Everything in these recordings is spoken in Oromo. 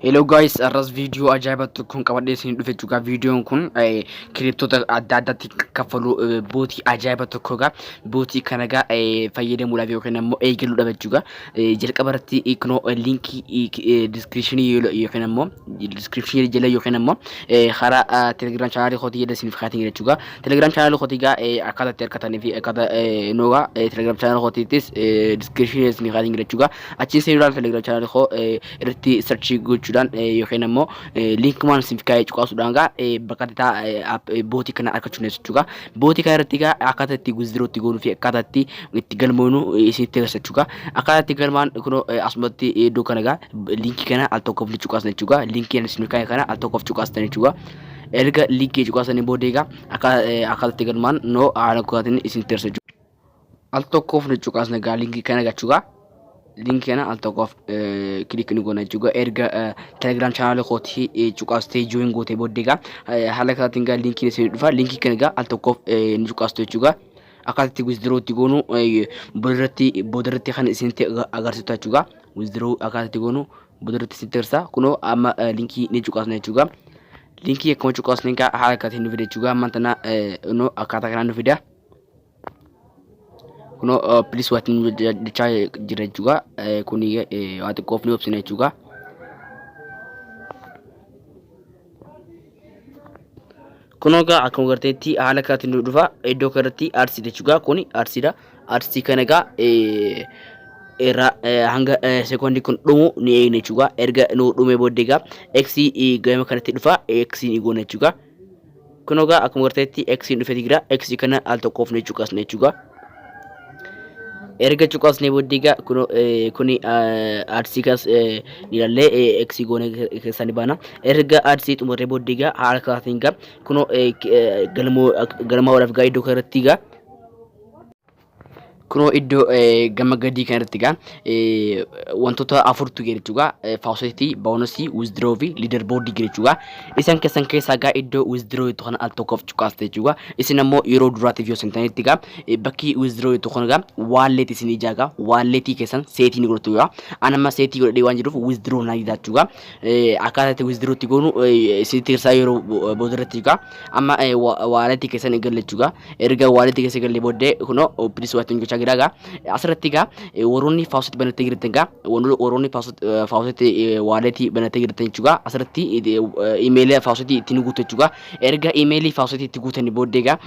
Hello guys, arras video ajaiba kun qabadhe isin dhufe juga videoon kun kiriptoota adda addaatti kaffalu bootii ajaiba tokkoga bootii kanaga fayyadamuudhaaf yookiin ammoo eegaluudhaaf jechuudha. Jalqaba irratti ikno linkii description yookiin ammoo description jala yookiin ammoo karaa telegram channel kootii jala isin fikaatiin jechuudha. Telegram channel kootii gaa akkaataa itti argatanii fi akkaataa noogaa telegram channel kootiitis description isin fikaatiin jechuudha. Achiin seenuudhaan telegram channel koo irratti search gochuudhaan yookiin ammoo link maan isin fikaaye cuqaasuudhaan gaa bakka bootii kana argachuu jechuudha. Bootii kana irratti gaa akkaataa itti withdraw itti goonuu fi akkaataa itti galmoonu isinitti agarsiisa jechuudha. Akkaataa itti galmaan kun asumatti iddoo kana gaa linkii kana al tokkoof cuqaasan jechuudha. Linkii isin fikaaye kana al tokkoof cuqaastan jechuudha. Erga linkii cuqaasanii booddee gaa akkaataa itti galmaan noo haala kootiin isinitti agarsiisa jechuudha. Al tokkoof cuqaasna gaa linkii kana jechuudha. Link kana al tokkoof klik ni goona jechuudha. Erga telegram channel kootii cuqaastee join gootee booddee gaa haala kanaatiin gaa linkiin isin dhufa. Linkii kana gaa al tokkoof ni cuqaastu jechuudha. Akkaataa itti withdraw itti goonu boodarratti kan isinitti agarsiisu jechuudha. Withdraw akkaataa itti goonu boodarratti isinitti agarsiisa. Kunoo amma linkii ni cuqaasna jechuudha. Linkii akkuma cuqaasneen gaa haala kanaatiin nu fida jechuudha. Amma tana akkaataa kanaan nu fida. Kuno please watin dichaa jira jechuudha. Kuni waa xiqqoof ni obsina jechuudha. Kuno gaa akkuma garteetti haala kanaatiin nu dhufa. Iddoo kanatti arsii jechuudha. Kuni arsiidha. Arsii kana gaa hanga sekoondii kun dhumu ni eegna jechuudha. Erga nu dhume booddee gaa x gama kanatti dhufa. X ni goona jechuudha. Kuno gaa akkuma garteetti x dhufe jira. X kana al tokkoof ni cuqaasna jechuudha. Erga cuqaasnee booddee gaa kuni arsii kas nilalee x goone keessanii baana. Erga arsii xumurree booddee gaa haala kanaatiin gaa kunoo galmaa'uudhaaf gaa iddoo kanatti gaa kunoo iddoo gama gadii kanatti gaa wantoota afurtu jira jechuudha. Faucet, bonus, withdraw fi leaderboard jira jechuudha. Isan keessaa gaa iddoo withdraw itti kana al tokkoof cuqaaste jechuudha. Isin ammoo yeroo duraatiif yoo sentanitti gaa bakki withdraw itti kana gaa wallet isin ijaaga walletii keessan seetii ni godhatu gaa. Anamma seetii godhadhee waan jiruuf withdraw na jira jechuudha. Akkaataa itti withdraw itti goonu isinitti hirsaa yeroo boodarratti gaa amma walletii keessan eegalle jechuudha. Erga walletii keessa eegalle booddee kunoo please watin gochaa giraga asirratti gaa warroonni faucet banatee jirtan gaa warroonni faucet wallet banatee jirtan jechuudha. Asirratti email faucet itti guutu jechuudha. Erga email faucet itti guutanii booddee gaa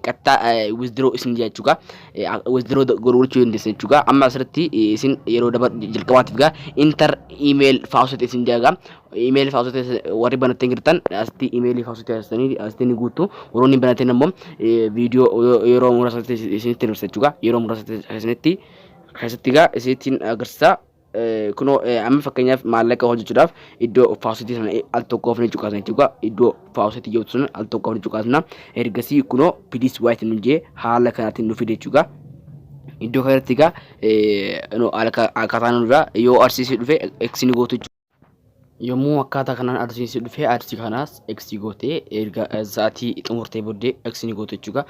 qaxxaa withdraw isin jechuudha. Withdraw gochuu dandeessan jechuudha. Amma asirratti isin yeroo jalqabaatiif gaa enter email faucet isin jechuudha. Email faucet warri banatee jirtan asitti email faucet asitti ni guutu. Warroonni banatee ammoo video yeroo muraasatti isinitti agarsiisa jechuudha. Yeroo muraasatti keessatti gaa isinitti agarsiisa. Kunoo amma fakkeenyaaf maallaqa hojjechuudhaaf iddoo faucet sana al tokkoof ni cuqaasna jechuudha. Iddoo faucet jirtu sana al tokkoof ni cuqaasna. Ergasii kunoo please wait nu jee haala kanaatiin nu fide jechuudha. Iddoo kanatti gaa akkaataa nu dura yoo arsiisee dhufe x ni gootu yommuu akkaataa kanaan arsiisee dhufe arsii kanaas x gootee erga sa'aatii xumurtee booddee x ni gootu jechuudha.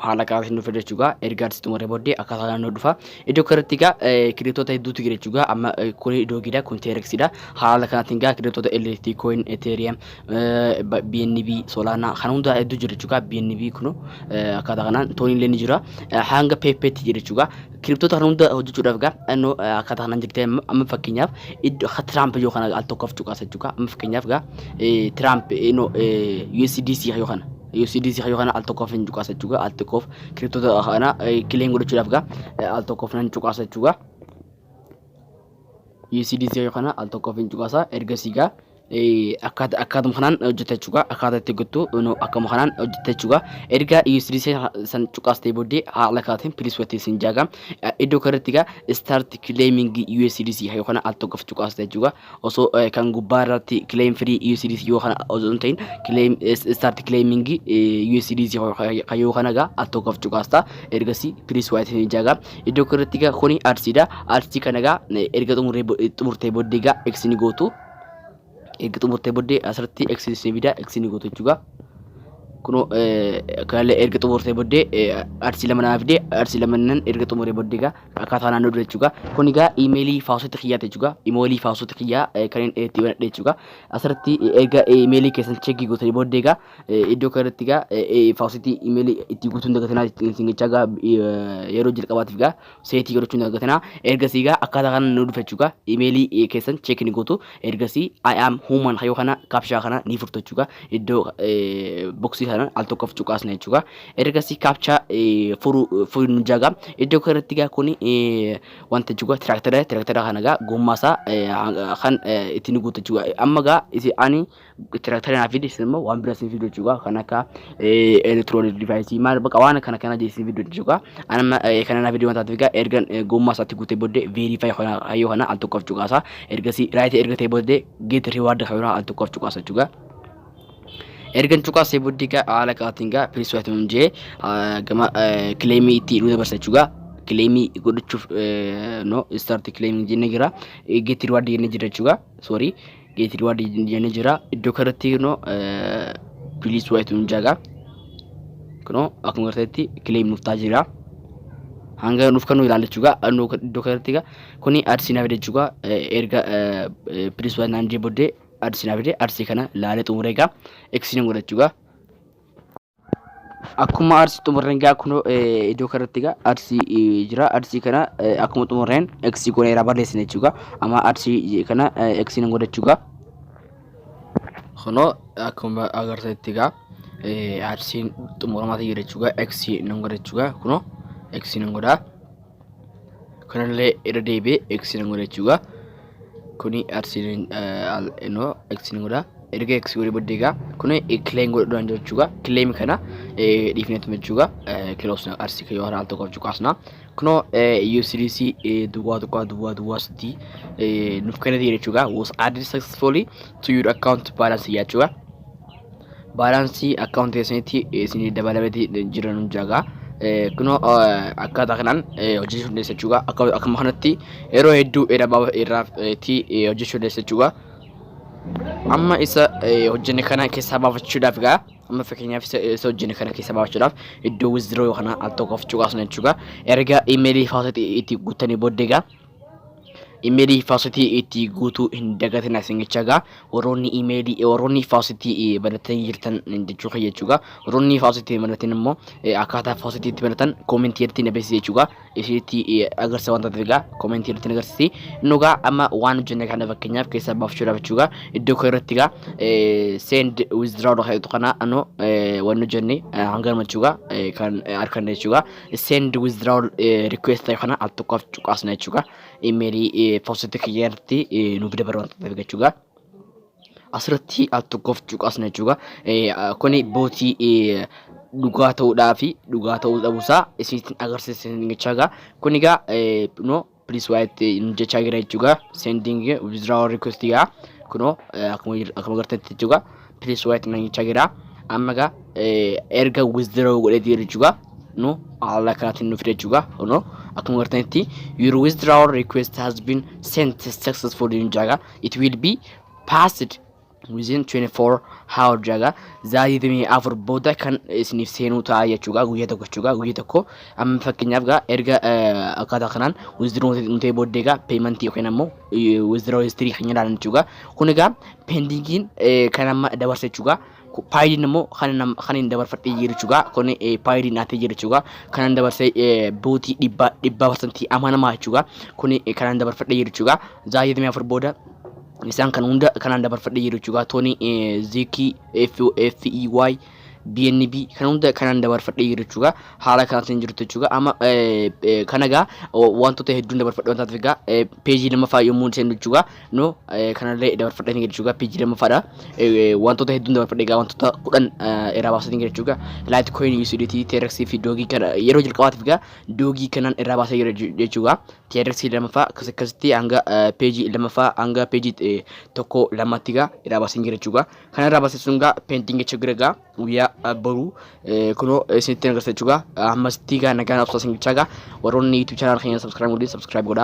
Haala kanaatiin nu fide jechuudha. Erga arsii xumurtee booddee akkaataa kanaan nu dhufa. Iddoo kanatti gaa kiriptoota hedduutu jira jechuudha. Amma kuni doogiidha, kun teerexidha. Haala kanaatiin gaa kiriptoota LST coin, ethereum, BNB, solana kan hunda hedduu jira jechuudha. BNB kun akkaataa kanaan tooniin illee ni jira. Hanga pepetti jira jechuudha. Kiriptoota kan hunda hojjechuudhaaf gaa akkaataa kanaan jirtee amma fakkeenyaaf iddoo Trump yoo kana al tokkoof cuqaasa jechuudha. Amma fakkeenyaaf gaa Trump USDC yoo kana USDC yoo kana al tokkoof hin cuqaasa jechuudha. Al tokkoof kiriptoota kana kileen godhachuudhaaf gaa al tokkoof nan cuqaasa jechuudha. USDC yoo kana al tokkoof hin cuqaasa. Ergasii gaa akkaataa kanaan hojjeta jechuudha. Akkaataa itti gottu akkuma kanaan hojjeta jechuudha. Erga USDC san cuqaastee booddee haala kanaatiin please wait isin jaaga. Iddoo kanatti gaa start claiming USDC yoo kana al tokkoof cuqaasta jechuudha. Osoo kan gubbaa irratti claim free USDC yoo kana osoo hin ta'in claim start claiming USDC yoo kana gaa al tokkoof cuqaasta. Ergasii please wait isin jaaga. Iddoo kanatti gaa kuni arsiidha. Arsii kana gaa erga xumurtee booddee gaa x ni gootu. Eegatu murtee booddee asirratti x ni bida x ni gootu jechuudha. kuno kale erga xumurtee booddee arsii lama naaf fide arsii lamanan erga xumuree booddee gaa akkaataa naannoo dura jechuudha. Kun egaa iimeelii faawusota kiyyaa jechuudha. Iimeelii faawusota kiyyaa kan itti banadhe jechuudha. Asirratti erga iimeelii keessan cheekii gootanii booddee gaa iddoo kanatti gaa faawusitii iimeelii itti guutuun dagatanaa singichaa gaa yeroo jalqabaatiif gaa seetii godhachuun dagatanaa ergasii gaa akkaataa kana nu dhufa jechuudha. Iimeelii keessan cheekii ni gootu ergasii I am human hayoo kana kaapshaa kana ni furtu jechuudha. Iddoo boksii kana al tokkoof cuqaasna jechuudha. Ergasii kaapshaa furu nu jaga iddoo kanatti gaa kuni wanta jechuudha. Tiraktara kana gaa gommaasaa kan itti ni guutu jechuudha. Amma gaa ani tiraktara naaf fide immoo waan biraa siin fidu jechuudha. Kan akka electronic device maal baqa waan kana jeesiin fidu jechuudha. Anama kana naaf fide wanta ta'eef ergan gommaasaatti guutee booddee verify hayoo kana al tokkoof cuqaasaa ergasii right erga ta'e booddee get reward hayoo al tokkoof cuqaasa jechuudha. Ergan cuqaasee booddee gaa haala kaatiin gaa piriswaayit hunjee gama kileemii itti nu dabarsa jechuudha. Kileemii godhachuuf no start kileemii jennee jira. Get reward jennee jira jechuudha. Sorry get reward jennee jira. Iddoo kanatti no piriswaayit hunjaa gaa kuno akkuma garteetti kileemii nuuf ta'a jira. Hanga nuuf kan nu ilaalla jechuudha. Iddoo kanatti gaa kuni arsii naaf fide jechuudha. Erga piriswaayit naan jee booddee arsii naaf fide arsii kana laalee xumuree gaa eksiin godhachuudha. Akkuma arsii xumureen gaa kuno iddoo kanatti gaa arsii jira. Arsii kana akkuma xumureen eksii goonee irraa barreessina jechuudha. Amma arsii kana eksiin godhachuudha. Kuno akkuma agartanitti gaa arsiin xumuramaati jira jechuudha. Eksii nan godhachuudha. Kuno eksii nan godhaa. Kanallee irra deebi'ee eksii nan godha jechuudha. Kuni arsiin no eksii nan godhaa. Erga eksii godhee booddee gaa kuni kileem godhuudhaan jechuudha. Kileem kana dhiifneetu jechuudha. Kiloosna arsii kayyoo haala tokkoof cuqaasna. Kuno USDC duwwaa sitti nuuf kennate jechuudha. Was added successfully to your account balance jechuudha. Balance account keessanitti isin dabalatee jiran jagaa. Kuno akkaataa kanaan hojjechuu dandeessa jechuudha. Akkuma kanatti yeroo hedduu irratti hojjechuu dandeessa jechuudha. Amma isa hojjenne kana keessaa baafachuudhaaf gaa amma fakkeenyaaf isa hojjenne kana keessaa baafachuudhaaf iddoo withdraw kana al tokkoof cuqaasna jechuudha. Erga iimeelii faawusitii itti guutanii booddee gaa iimeelii faawusitii itti guutuu hin dagatina singichaa gaa warroonni iimeelii warroonni faawusitii banatanii jirtan jechuudha. Warroonni faawusitii banatan immoo akkaataa faawusitii itti banatan koomentii irratti nabeessise jechuudha. Isitti agarsiisa wanta ta'eef gaa koomentii irratti agarsiisi. Inni gaa amma waan hojjenne kana fakkeenyaaf keessaa baafachuudhaaf jechuudha. Iddoo kanarratti gaa send withdraw kana ano waan hojjenne hanga jechuudha kan arganne jechuudha. Send withdraw request kana al tokkoof cuqaasna jechuudha. Iimeelii faawusitii kiyyaatti nuuf dabaru wanta ta'eef jechuudha. Asirratti al tokkoof cuqaasna jechuudha. Kuni bootii dhugaa ta'uudhaa fi dhugaa ta'uu dhabuusaa isinitti agarsiisan jechuudha. Kun egaa no piriswaayit jechaa jira jechuudha. Sending withdraw request gaa kuno akkuma gartanitti jechuudha. Piriswaayit jechaa jira. Amma egaa erga withdraw godhee jira jechuudha. No haala kanaatiin nuuf jechuudha. No akkuma gartanitti your withdrawal request has been sent successfully jechuudha. It will be passed within 24 hours jaga zaadii afur booda kan isiniif seenuu ta'a jechuudha. Guyyaa tokko jechuudha. Guyyaa tokko amma fakkeenyaaf gaa erga akkaataa kanaan withdraw nuti booddee gaa payment yookiin ammoo withdraw history kan jedhamu jechuudha. Kun egaa pendingiin kan amma dabarsa jechuudha. Paayidin immoo kan hin dabarfadhee jiru jechuudha. Kun paayidin naatee jiru jechuudha. Kan dabarsee bootii 100% amanamaa jechuudha. Kun kan dabarfadhee jiru jechuudha. Zaadii afur booda isaan kan hunda kanaan dabarfadhee jiru jechuudha. Tooni Ziki FEY BNB kan hunda kanaan dabarfadhee jiru jechuudha. Haala kanaatiin jirtu jechuudha. Amma kana gaa wantoota hedduun dabarfadhee wanta ta'eef gaa peejii lammaffaa yommuu seenu jechuudha. No kanallee dabarfadhee jiru jechuudha. Peejii lammaffaadha. Wantoota hedduun dabarfadhee gaa wantoota 10 irraa baasanii jiru jechuudha. Litecoin USDT TRX fi Doogii kana yeroo jalqabaatiif gaa Doogii kanaan irraa baasee jiru jechuudha. TRX lammaffaa akkasitti hanga peejii lammaffaa hanga peejii tokko lamatti gaa irraa baasee jiru jechuudha. Kana irraa baasee sun gaa pending jechuudha gaa guyyaa baru kuno isinitti agarsiisa jechuudha. Ammas tiga nagaan obsa singichaa gaa warroonni YouTube channel keenya subscribe godhaa.